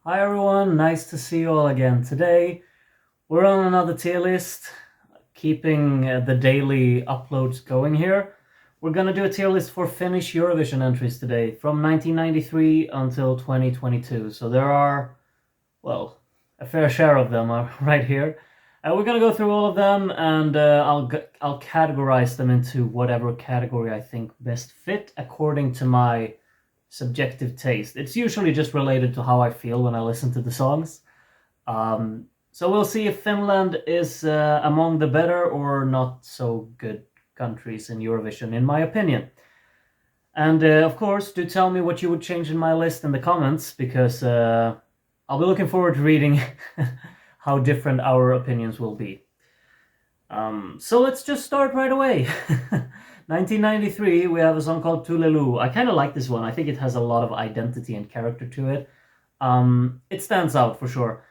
Hi everyone, nice to see you all again. Today we're on another tier list, keeping the daily uploads going here. We're gonna do a tier list for Finnish Eurovision entries today from 1993 until 2022. So there are, well, a fair share of them are right here. We're gonna go through all of them, and I'll categorize them into whatever category I think best fit according to my subjective taste. It's usually just related to how I feel when I listen to the songs. So we'll see if Finland is among the better or not so good countries in Eurovision, in my opinion. And of course, do tell me what you would change in my list in the comments, because I'll be looking forward to reading how different our opinions will be. So let's just start right away. 1993, we have a song called Tuleluo. I kind of like this one. I think it has a lot of identity and character to it. It stands out for sure.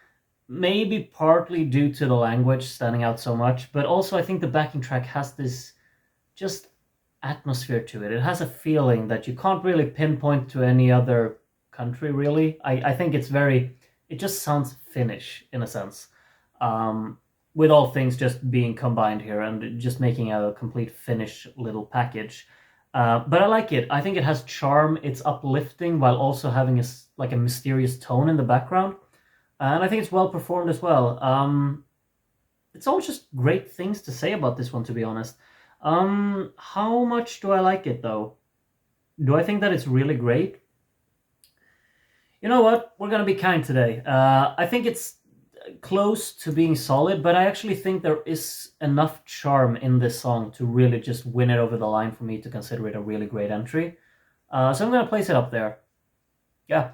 Maybe partly due to the language standing out so much, but also I think the backing track has this just atmosphere to it. It has a feeling that you can't really pinpoint to any other country, really. I think it just sounds Finnish in a sense. With all things just being combined here and just making a complete Finnish little package. But I like it. I think it has charm. It's uplifting while also having a mysterious tone in the background, and I think it's well performed as well. It's all just great things to say about this one, to be honest. How much do I like it though? Do I think that it's really great? You know what? We're gonna be kind today. I think it's close to being solid, but I actually think there is enough charm in this song to really just win it over the line for me to consider it a really great entry. So I'm gonna place it up there. Yeah.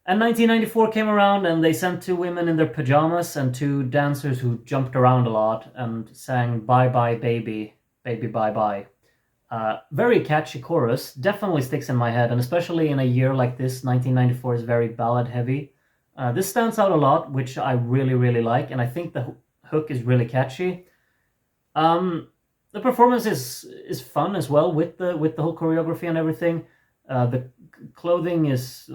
And 1994 came around, and they sent two women in their pajamas and two dancers who jumped around a lot and sang "Bye Bye Baby, Baby Bye Bye." Very catchy chorus, definitely sticks in my head, and especially in a year like this, 1994 is very ballad heavy. This stands out a lot, which I really, really like, and I think the hook is really catchy. The performance is fun as well with the whole choreography and everything. The clothing is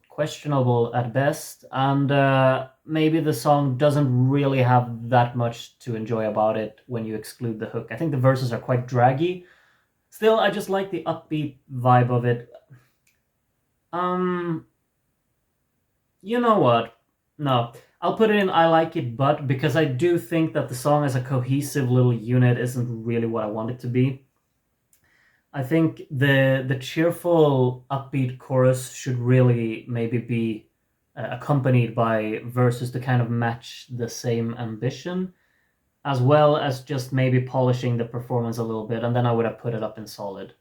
questionable at best, and maybe the song doesn't really have that much to enjoy about it when you exclude the hook. I think the verses are quite draggy. Still, I just like the upbeat vibe of it. You know what? No, I'll put it in I like it, but because I do think that the song as a cohesive little unit isn't really what I want it to be. I think the cheerful, upbeat chorus should really maybe be accompanied by verses to kind of match the same ambition, as well as just maybe polishing the performance a little bit, and then I would have put it up in solid.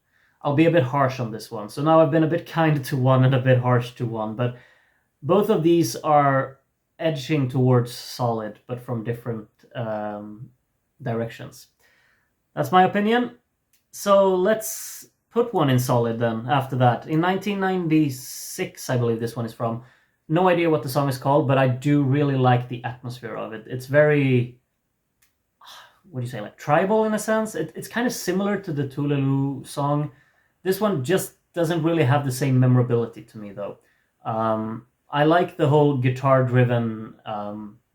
I'll be a bit harsh on this one. So now I've been a bit kind to one and a bit harsh to one, but both of these are edging towards solid, but from different directions. That's my opinion. So let's put one in solid then after that. In 1996, I believe this one is from. No idea what the song is called, but I do really like the atmosphere of it. It's very, what do you say, like tribal in a sense. It's kind of similar to the Tuleluo song. This one just doesn't really have the same memorability to me though. I like the whole guitar-driven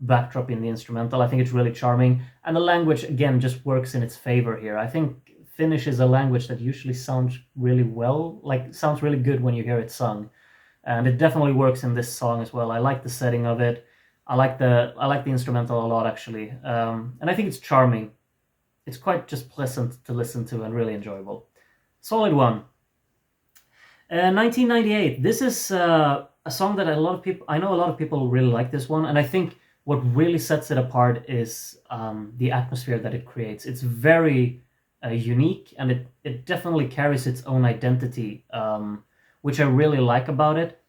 backdrop in the instrumental. I think it's really charming, and the language again just works in its favor here. I think Finnish is a language that usually sounds really well, like sounds really good when you hear it sung, and it definitely works in this song as well. I like the setting of it. I like the instrumental a lot actually, and I think it's charming. It's quite just pleasant to listen to and really enjoyable. Solid one. 1998. This is a song that I know a lot of people really like this one, and I think what really sets it apart is the atmosphere that it creates. It's very unique, and it definitely carries its own identity, which I really like about it.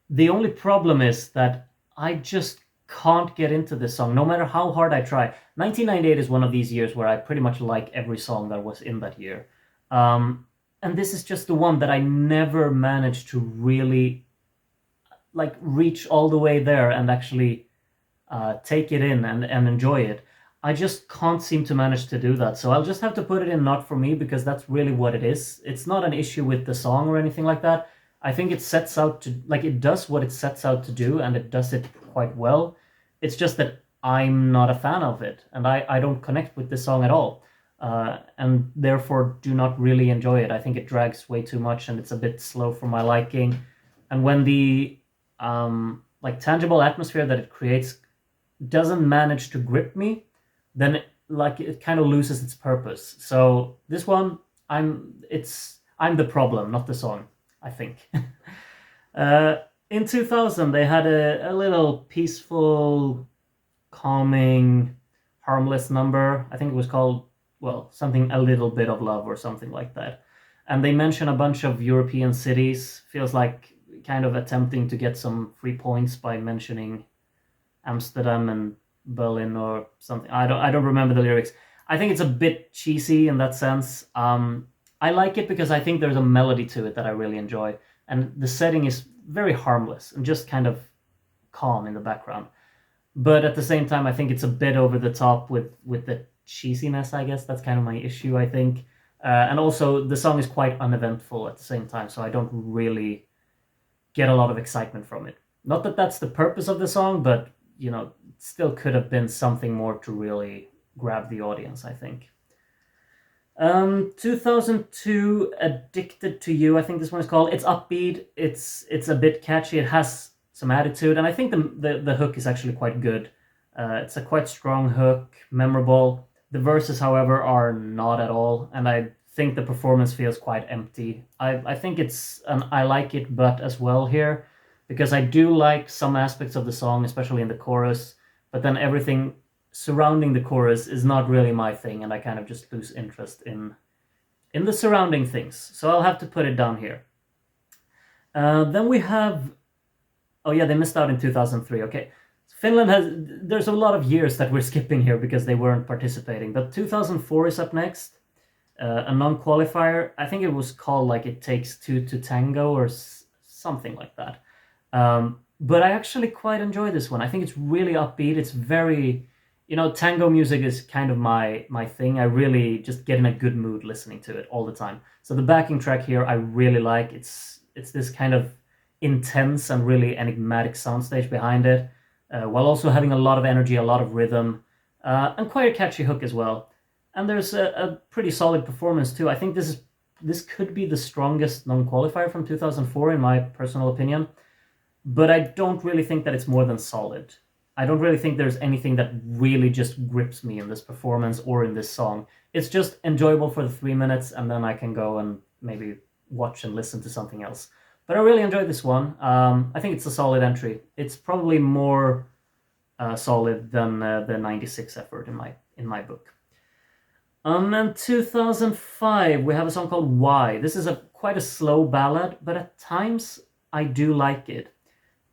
The only problem is that I just can't get into this song, no matter how hard I try. 1998 is one of these years where I pretty much like every song that was in that year. And this is just the one that I never managed to really like reach all the way there and actually take it in and enjoy it. I just can't seem to manage to do that. So I'll just have to put it in not for me, because that's really what it is. It's not an issue with the song or anything like that. I think it sets out to, like, it does what it sets out to do, and it does it quite well. It's just that I'm not a fan of it, and I don't connect with this song at all, and therefore do not really enjoy it. I think it drags way too much, and it's a bit slow for my liking. And when the like tangible atmosphere that it creates doesn't manage to grip me, then it kind of loses its purpose. So this one, I'm the problem, not the song, I think. In 2000, they had a little peaceful, calming, harmless number. I think it was called, well, something A Little Bit of Love or something like that. And they mention a bunch of European cities. Feels like kind of attempting to get some free points by mentioning Amsterdam and Berlin or something. I don't remember the lyrics. I think it's a bit cheesy in that sense. I like it because I think there's a melody to it that I really enjoy, and the setting is very harmless and just kind of calm in the background. But at the same time, I think it's a bit over the top with the cheesiness, I guess. That's kind of my issue, I think. And also, the song is quite uneventful at the same time, so I don't really get a lot of excitement from it. Not that that's the purpose of the song, but, you know, it still could have been something more to really grab the audience, I think. 2002, Addicted to You, I think this one is called. It's upbeat, it's a bit catchy, it has some attitude, and I think the hook is actually quite good. It's a quite strong hook, memorable. The verses, however, are not at all, and I think the performance feels quite empty. I think it's an I like it but as well here, because I do like some aspects of the song, especially in the chorus, but then everything surrounding the chorus is not really my thing, and I kind of just lose interest in the surrounding things. So I'll have to put it down here. Then we have, oh yeah, they missed out in 2003. Okay, Finland there's a lot of years that we're skipping here because they weren't participating, but 2004 is up next. A non-qualifier, I think it was called like It Takes Two to Tango or something like that. But I actually quite enjoy this one. I think it's really upbeat. It's very, you know, tango music is kind of my thing. I really just get in a good mood listening to it all the time. So the backing track here I really like. It's this kind of intense and really enigmatic soundstage behind it, while also having a lot of energy, a lot of rhythm, and quite a catchy hook as well. And there's a pretty solid performance too. I think this could be the strongest non-qualifier from 2004 in my personal opinion, but I don't really think that it's more than solid. I don't really think there's anything that really just grips me in this performance or in this song. It's just enjoyable for the 3 minutes, and then I can go and maybe watch and listen to something else. But I really enjoyed this one. I think it's a solid entry. It's probably more solid than the 96 effort in my book. And 2005, we have a song called Why. This is quite a slow ballad, but at times I do like it.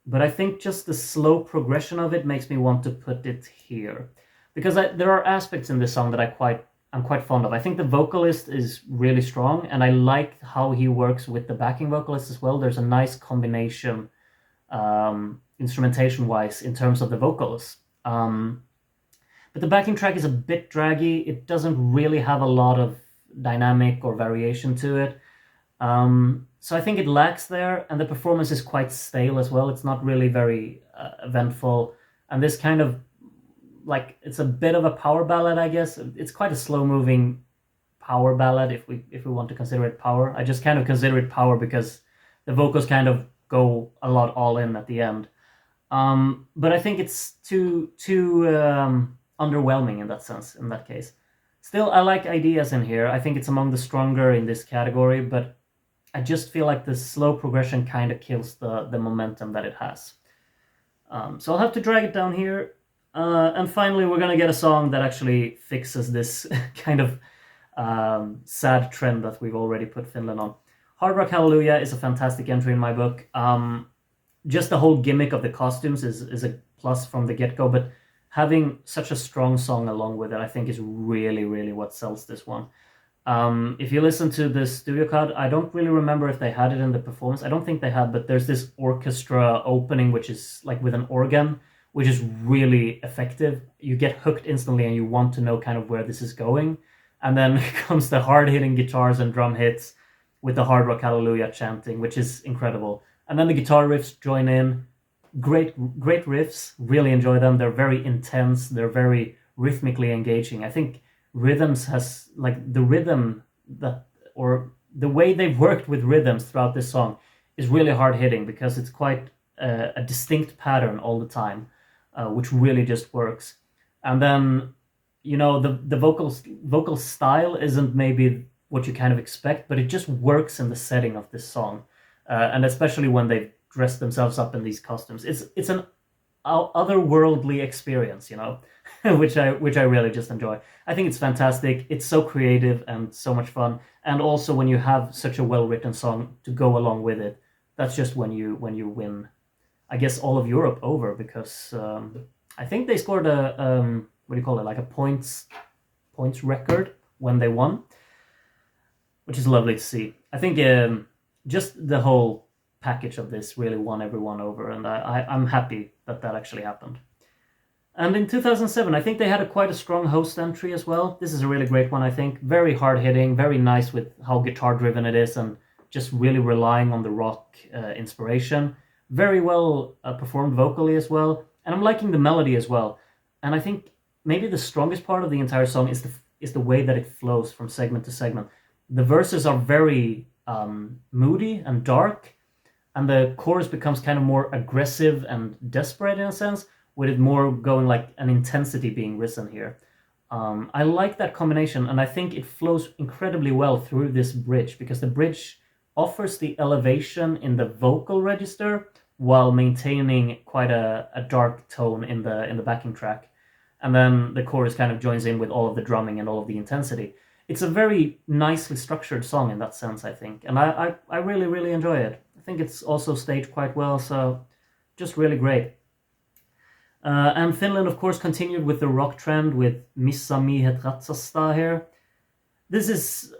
But I think just the slow progression of it makes me want to put it here, because there are aspects in this song that I'm quite fond of. I think the vocalist is really strong, and I like how he works with the backing vocalist as well. There's a nice combination, instrumentation-wise, in terms of the vocals. But the backing track is a bit draggy. It doesn't really have a lot of dynamic or variation to it. So I think it lacks there, and the performance is quite stale as well. It's not really very eventful. And this kind of, like, it's a bit of a power ballad, I guess. It's quite a slow-moving power ballad, if we want to consider it power. I just kind of consider it power because the vocals kind of go a lot all in at the end. But I think it's too underwhelming in that sense, in that case. Still, I like ideas in here. I think it's among the stronger in this category, but I just feel like the slow progression kind of kills the momentum that it has. So I'll have to drag it down here. And finally, we're going to get a song that actually fixes this kind of sad trend that we've already put Finland on. Hard Rock Hallelujah is a fantastic entry in my book. Just the whole gimmick of the costumes is a plus from the get-go, but having such a strong song along with it, I think, is really, really what sells this one. If you listen to the studio cut, I don't really remember if they had it in the performance. I don't think they had, but there's this orchestra opening, which is like with an organ, which is really effective. You get hooked instantly and you want to know kind of where this is going. And then comes the hard-hitting guitars and drum hits. with the hard rock hallelujah chanting, which is incredible. And then the guitar riffs join in. Great riffs. Really enjoy them. They're very intense. They're very rhythmically engaging. I think rhythms has like the rhythm that, or the way they've worked with rhythms throughout this song is really hard hitting because it's quite a distinct pattern all the time, which really just works. And then, you know, the vocal style isn't maybe what you kind of expect, but it just works in the setting of this song, and especially when they dress themselves up in these costumes. It's an otherworldly experience, you know, which I really just enjoy. I think it's fantastic. It's so creative and so much fun. And also when you have such a well-written song to go along with it, that's just when you win, I guess, all of Europe over, because I think they scored a what do you call it, like a points record when they won, which is lovely to see. I think just the whole package of this really won everyone over, and I'm happy that actually happened. And in 2007, I think they had quite a strong host entry as well. This is a really great one, I think. Very hard-hitting, very nice with how guitar-driven it is, and just really relying on the rock inspiration. Very well performed vocally as well, and I'm liking the melody as well. And I think maybe the strongest part of the entire song is the way that it flows from segment to segment. The verses are very moody and dark, and the chorus becomes kind of more aggressive and desperate in a sense, with it more going like an intensity being risen here. I like that combination, and I think it flows incredibly well through this bridge, because the bridge offers the elevation in the vocal register while maintaining quite a dark tone in the backing track. And then the chorus kind of joins in with all of the drumming and all of the intensity. It's a very nicely structured song in that sense, I think. And I really, really enjoy it. I think it's also staged quite well, so just really great. And Finland, of course, continued with the rock trend with Missä, miehet, ratsastaa here. This is,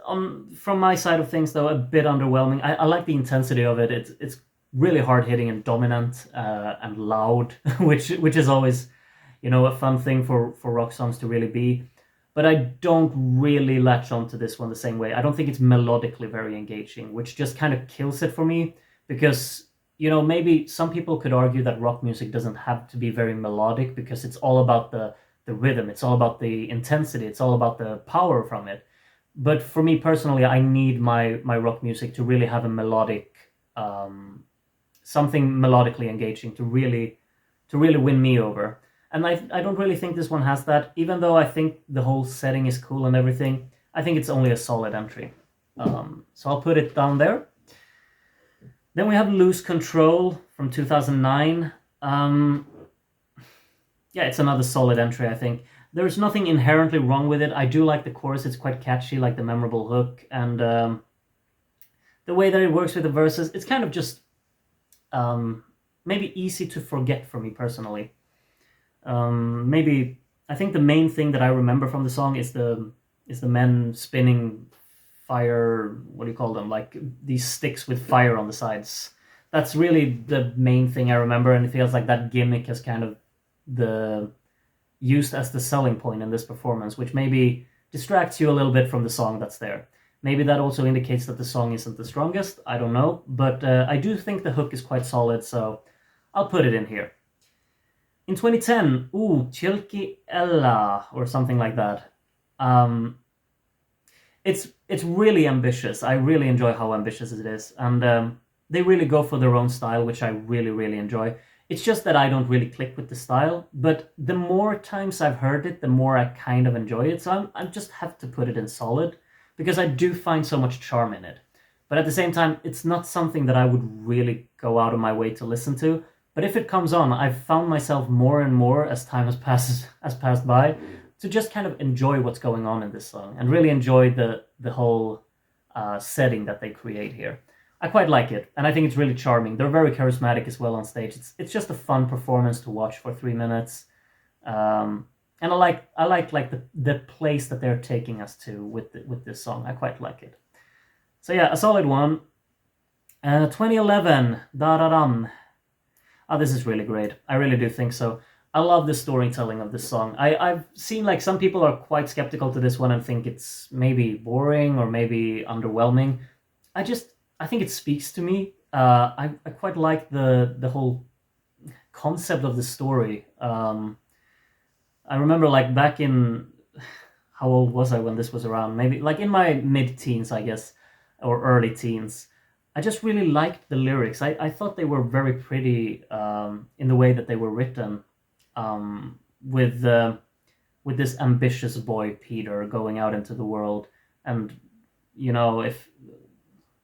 from my side of things, though, a bit underwhelming. I like the intensity of it. It's really hard-hitting and dominant and loud, which is always, you know, a fun thing for rock songs to really be. But I don't really latch on to this one the same way. I don't think it's melodically very engaging, which just kind of kills it for me, because, you know, maybe some people could argue that rock music doesn't have to be very melodic because it's all about the rhythm, it's all about the intensity, it's all about the power from it. But for me personally, I need my rock music to really have a melodic, something melodically engaging to really win me over. And I don't really think this one has that, even though I think the whole setting is cool and everything. I think it's only a solid entry. So I'll put it down there. Then we have Lose Control from 2009. Yeah, it's another solid entry, I think. There's nothing inherently wrong with it. I do like the chorus. It's quite catchy, like the memorable hook. And the way that it works with the verses, it's kind of just maybe easy to forget for me personally. Maybe I think the main thing that I remember from the song is the men spinning fire, what do you call them, like these sticks with fire on the sides. That's really the main thing I remember, and it feels like that gimmick has kind of used as the selling point in this performance, which maybe distracts you a little bit from the song that's there. Maybe that also indicates that the song isn't the strongest, I don't know, but I do think the hook is quite solid, so I'll put it in here. In 2010, Työlki, ellää, or something like that. It's really ambitious. I really enjoy how ambitious it is, and they really go for their own style, which I really, really enjoy. It's just that I don't really click with the style, but the more times I've heard it, the more I kind of enjoy it, so I just have to put it in solid, because I do find so much charm in it. But at the same time, it's not something that I would really go out of my way to listen to. But if it comes on, I've found myself more and more as time has passed by to just kind of enjoy what's going on in this song and really enjoy the whole setting that they create here. I quite like it, and I think it's really charming. They're very charismatic as well on stage. It's just a fun performance to watch for 3 minutes, and I like the place that they're taking us to with this song. I quite like it. So yeah, a solid one. 2011, Da-da-dum. Oh, this is really great. I really do think so. I love the storytelling of this song. I've seen like some people are quite skeptical to this one and think it's maybe boring or maybe underwhelming. I think it speaks to me. I quite like the whole concept of the story. I remember like back in, how old was I when this was around? Maybe like in my mid-teens, I guess, or early teens. I just really liked the lyrics. I thought they were very pretty in the way that they were written, um, with with this ambitious boy Peter going out into the world, and if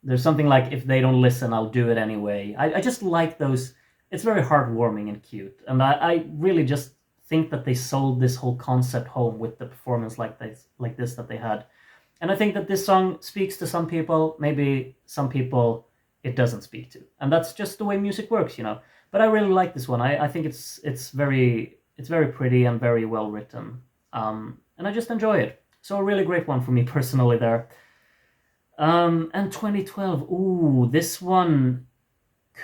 there's something like, if they don't listen, I'll do it anyway. I just like those. It's very heartwarming and cute, and I really just think that they sold this whole concept home with the performance like this that they had. And I think that this song speaks to some people, maybe some people it doesn't speak to, and that's just the way music works. But I really like this one. I think it's very pretty and very well written, and I just enjoy it. So a really great one for me personally there. And 2012, ooh, this one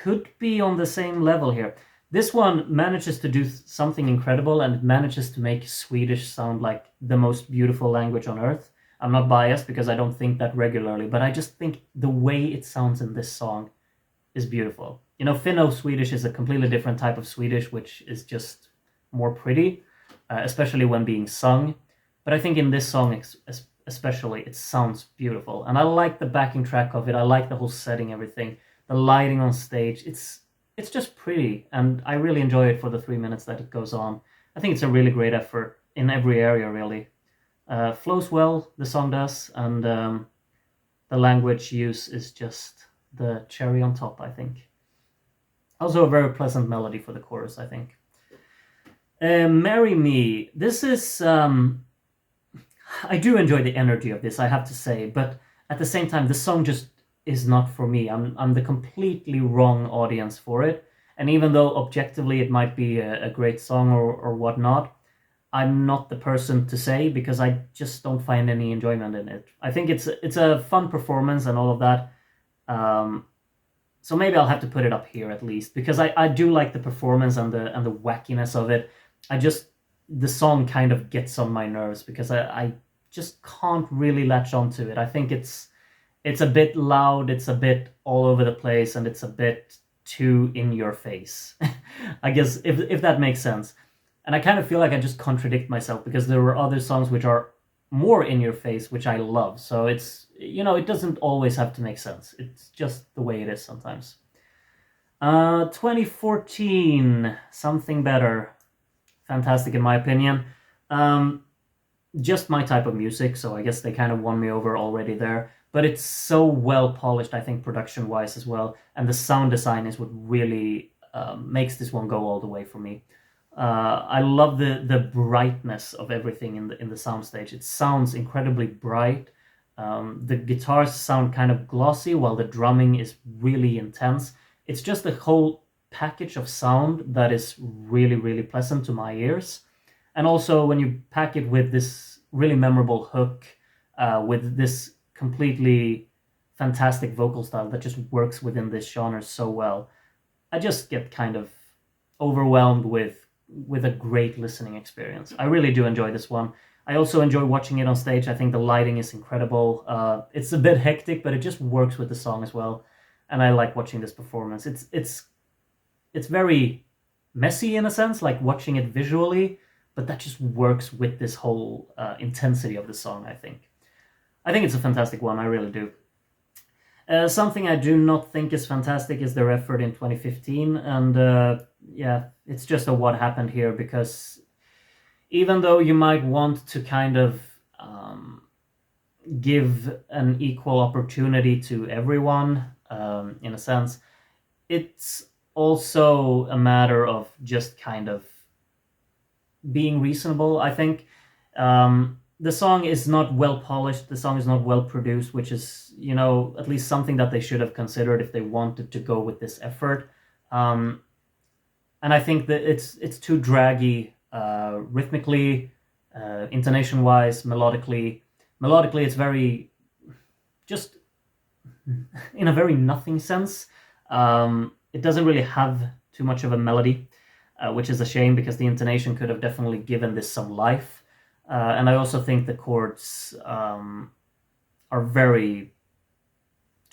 could be on the same level here. This one manages to do something incredible, and it manages to make Swedish sound like the most beautiful language on earth. I'm not biased because I don't think that regularly, but I just think the way it sounds in this song is beautiful. Finno-Swedish is a completely different type of Swedish, which is just more pretty, especially when being sung. But I think in this song especially, it sounds beautiful. And I like the backing track of it. I like the whole setting, everything. The lighting on stage, it's just pretty, and I really enjoy it for the 3 minutes that it goes on. I think it's a really great effort in every area, really. Flows well, the song does, and the language use is just the cherry on top, I think. Also a very pleasant melody for the chorus, I think. Marry Me. This is... I do enjoy the energy of this, I have to say, but at the same time, the song just is not for me. I'm the completely wrong audience for it. And even though objectively it might be a great song or whatnot, I'm not the person to say, because I just don't find any enjoyment in it. I think it's a fun performance and all of that. So maybe I'll have to put it up here at least, because I do like the performance and the wackiness of it. The song kind of gets on my nerves because I just can't really latch onto it. I think it's a bit loud, it's a bit all over the place, and it's a bit too in your face. I guess if that makes sense. And I kind of feel like I just contradict myself, because there were other songs which are more in your face, which I love. So it's, it doesn't always have to make sense. It's just the way it is sometimes. 2014, Something Better. Fantastic in my opinion. Just my type of music, so I guess they kind of won me over already there. But it's so well polished, I think, production-wise as well. And the sound design is what really makes this one go all the way for me. I love the brightness of everything in the soundstage. It sounds incredibly bright. The guitars sound kind of glossy, while the drumming is really intense. It's just a whole package of sound that is really, really pleasant to my ears. And also when you pack it with this really memorable hook, with this completely fantastic vocal style that just works within this genre so well, I just get kind of overwhelmed with a great listening experience. I really do enjoy this one. I also enjoy watching it on stage. I think the lighting is incredible. It's a bit hectic, but it just works with the song as well. And I like watching this performance. It's very messy in a sense, like watching it visually, but that just works with this whole intensity of the song, I think. I think it's a fantastic one, I really do. Something I do not think is fantastic is their effort in 2015, and yeah, it's just a what happened here, because even though you might want to kind of give an equal opportunity to everyone, in a sense, it's also a matter of just kind of being reasonable, I think. The song is not well polished, the song is not well produced, which is, at least something that they should have considered if they wanted to go with this effort. And I think that it's too draggy, rhythmically, intonation-wise, melodically. Melodically, it's very, just in a very nothing sense. It doesn't really have too much of a melody, which is a shame, because the intonation could have definitely given this some life. And I also think the chords are very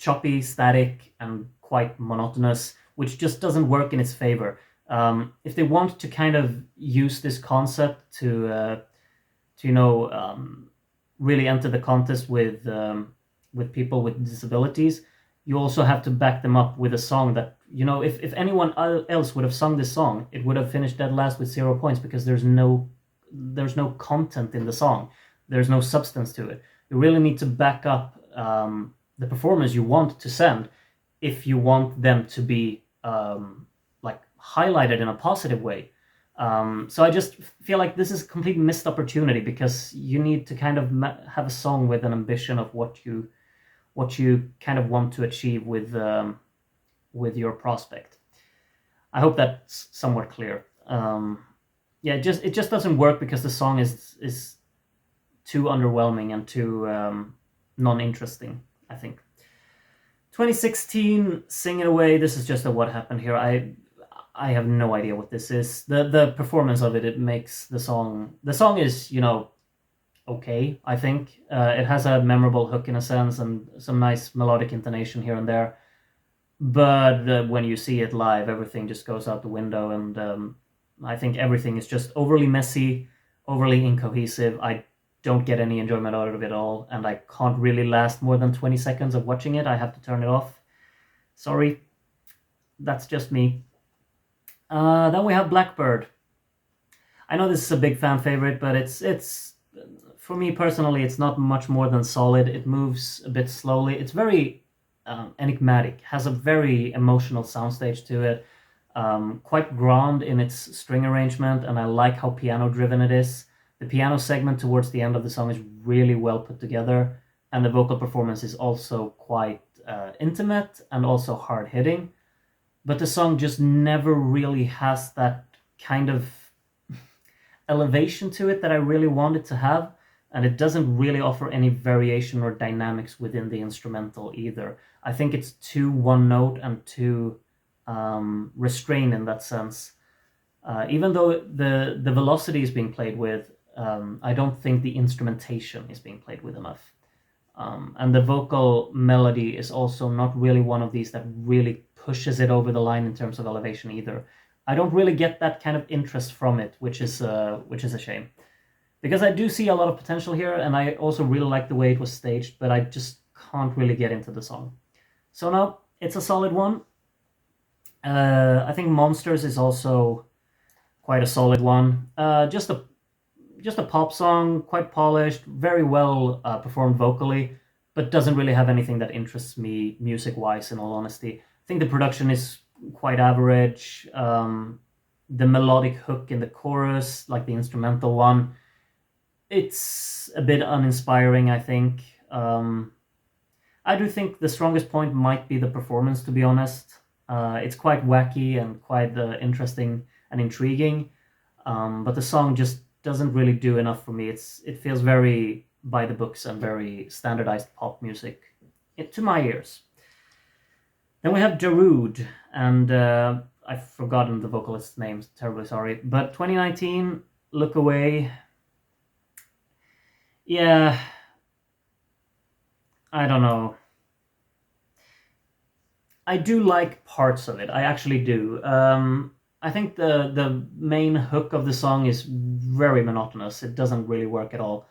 choppy, static, and quite monotonous, which just doesn't work in its favor. If they want to kind of use this concept to really enter the contest with people with disabilities, you also have to back them up with a song that, if anyone else would have sung this song, it would have finished dead last with 0 points, because there's no content in the song. There's no substance to it. You really need to back up the performers you want to send if you want them to be highlighted in a positive way. So I just feel like this is a complete missed opportunity, because you need to kind of have a song with an ambition of what you kind of want to achieve with your prospect. I hope that's somewhat clear. It just doesn't work, because the song is too underwhelming and too non-interesting, I think. 2016, Sing It Away. This is just a what happened here. I have no idea what this is. The performance of it makes the song is, okay, I think. It has a memorable hook in a sense, and some nice melodic intonation here and there. But when you see it live, everything just goes out the window, and I think everything is just overly messy, overly incohesive. I don't get any enjoyment out of it at all, and I can't really last more than 20 seconds of watching it. I have to turn it off. Sorry, that's just me. Then we have Blackbird. I know this is a big fan favorite, but it's for me personally, it's not much more than solid. It moves a bit slowly. It's very enigmatic, has a very emotional soundstage to it, quite grand in its string arrangement, and I like how piano driven it is. The piano segment towards the end of the song is really well put together, and the vocal performance is also quite intimate and also hard hitting. But the song just never really has that kind of elevation to it that I really want it to have, and it doesn't really offer any variation or dynamics within the instrumental either. I think it's too one note and too restrained in that sense. Even though the velocity is being played with, I don't think the instrumentation is being played with enough. And the vocal melody is also not really one of these that really pushes it over the line in terms of elevation either. I don't really get that kind of interest from it, which is a shame. Because I do see a lot of potential here, and I also really like the way it was staged, but I just can't really get into the song. So no, it's a solid one. I think Monsters is also quite a solid one. Just a pop song, quite polished, very well performed vocally, but doesn't really have anything that interests me music-wise, in all honesty. I think the production is quite average. The melodic hook in the chorus, like the instrumental one, it's a bit uninspiring, I think. I do think the strongest point might be the performance, to be honest. It's quite wacky and quite interesting and intriguing, but the song just doesn't really do enough for me. It feels very by the books and very standardized pop music to my ears. Then we have Darude, and I've forgotten the vocalist's name, terribly sorry. But 2019, Look Away. Yeah, I don't know. I do like parts of it. I actually do. I think the main hook of the song is very monotonous. It doesn't really work at all.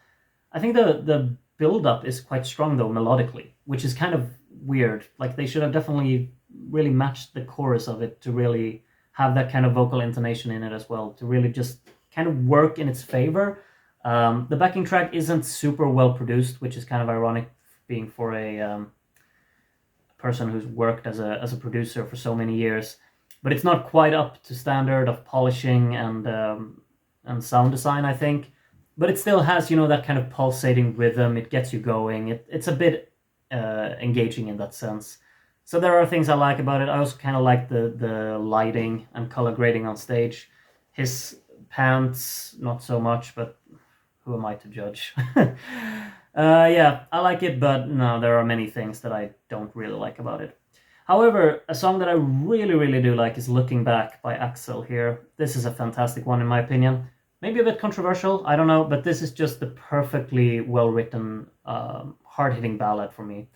I think the build-up is quite strong, though, melodically, which is kind of weird. Like, they should have definitely really matched the chorus of it to really have that kind of vocal intonation in it as well, to really just kind of work in its favor. The backing track isn't super well produced, which is kind of ironic, being for a person who's worked as a producer for so many years. But it's not quite up to standard of polishing and sound design, I think. But it still has, that kind of pulsating rhythm. It gets you going. It's a bit engaging in that sense. So there are things I like about it. I also kind of like the lighting and color grading on stage. His pants, not so much, but who am I to judge? Yeah, I like it, but no, there are many things that I don't really like about it. However, a song that I really, really do like is Looking Back by Axel here. This is a fantastic one in my opinion. Maybe a bit controversial, I don't know, but this is just the perfectly well-written, hard-hitting ballad for me.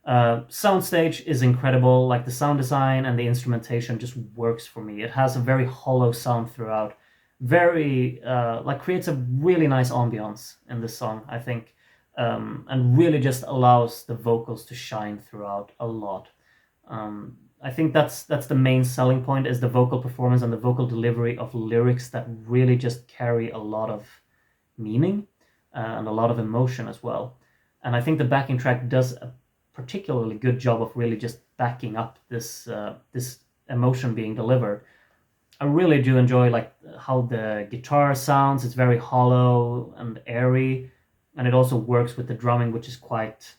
Soundstage is incredible, like the sound design and the instrumentation just works for me. It has a very hollow sound throughout, very creates a really nice ambiance in this song, I think, and really just allows the vocals to shine throughout a lot. I think that's the main selling point, is the vocal performance and the vocal delivery of lyrics that really just carry a lot of meaning and a lot of emotion as well. And I think the backing track does a particularly good job of really just backing up this emotion being delivered. I really do enjoy like how the guitar sounds. It's very hollow and airy, and it also works with the drumming, which is quite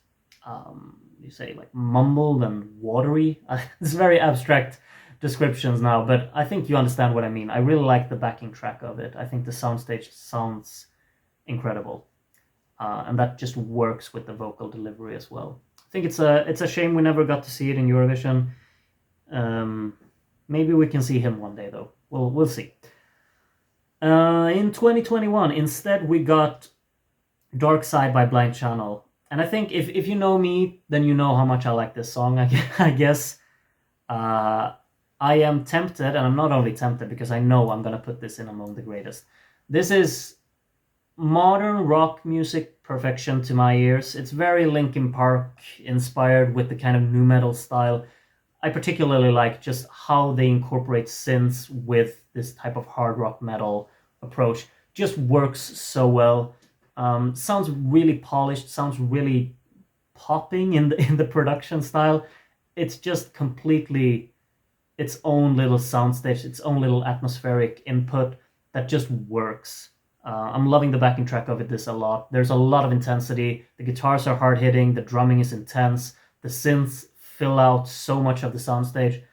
you say like mumbled and watery. It's very abstract descriptions now, but I think you understand what I mean. I really like the backing track of it. I think the soundstage sounds incredible, and that just works with the vocal delivery as well. I think it's a shame we never got to see it in Eurovision. Maybe we can see him one day though. We'll see. In 2021, instead we got Dark Side by Blind Channel. And I think if you know me, then you know how much I like this song, I guess. I am tempted, and I'm not only tempted because I know I'm going to put this in among the greatest. This is modern rock music perfection to my ears. It's very Linkin Park inspired with the kind of nu metal style. I particularly like just how they incorporate synths with this type of hard rock metal approach. Just works so well. Sounds really polished, sounds really popping in the production style. It's just completely its own little soundstage, its own little atmospheric input that just works. I'm loving the backing track of this a lot. There's a lot of intensity. The guitars are hard hitting. The drumming is intense. The synths fill out so much of the soundstage.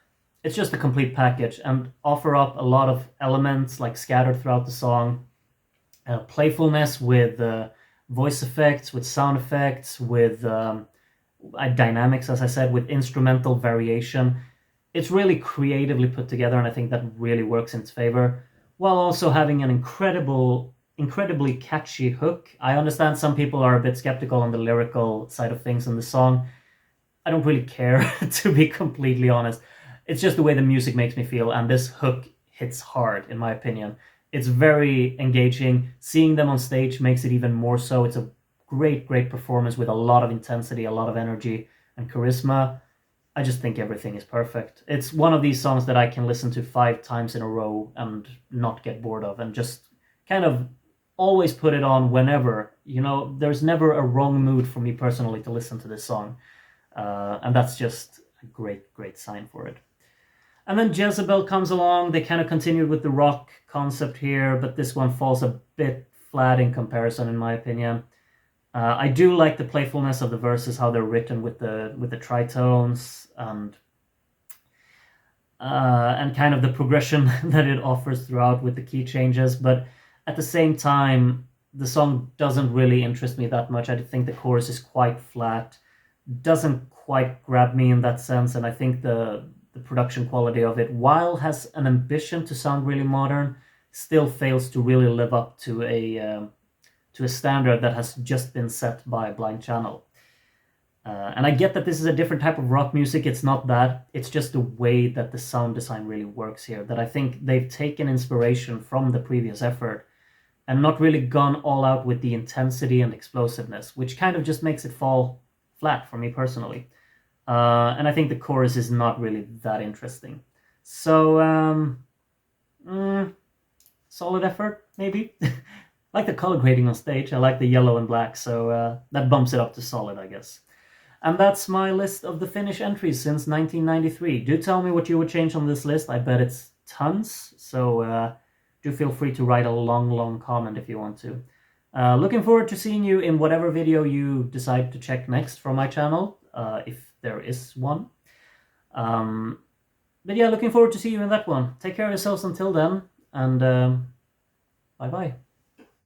It's just a complete package and offer up a lot of elements like scattered throughout the song. Playfulness with voice effects, with sound effects, with dynamics, as I said, with instrumental variation. It's really creatively put together, and I think that really works in its favor, while also having an incredibly catchy hook. I understand some people are a bit skeptical on the lyrical side of things in the song. I don't really care, to be completely honest. It's just the way the music makes me feel, and this hook hits hard, in my opinion. It's very engaging. Seeing them on stage makes it even more so. It's a great performance with a lot of intensity, a lot of energy and charisma. I just think everything is perfect. It's one of these songs that I can listen to 5 times in a row and not get bored of, and just kind of always put it on whenever. You know, there's never a wrong mood for me personally to listen to this song. And that's just a great sign for it. And then Jezebel comes along. They kind of continued with the rock concept here, but this one falls a bit flat in comparison, in my opinion. I do like the playfulness of the verses, how they're written with the tritones, and kind of the progression that it offers throughout with the key changes. But at the same time, the song doesn't really interest me that much. I think the chorus is quite flat, doesn't quite grab me in that sense, and I think the production quality of it, while has an ambition to sound really modern, still fails to really live up to a standard that has just been set by Blind Channel. And I get that this is a different type of rock music. It's not that. It's just the way that the sound design really works here, that I think they've taken inspiration from the previous effort and not really gone all out with the intensity and explosiveness, which kind of just makes it fall flat for me personally. And I think the chorus is not really that interesting. So, solid effort, maybe. Like the color grading on stage. I like the yellow and black, so that bumps it up to solid, I guess. And that's my list of the Finnish entries since 1993. Do tell me what you would change on this list. I bet it's tons, so do feel free to write a long comment if you want to. Looking forward to seeing you in whatever video you decide to check next from my channel, if there is one. But yeah, looking forward to see you in that one. Take care of yourselves until then, and bye-bye.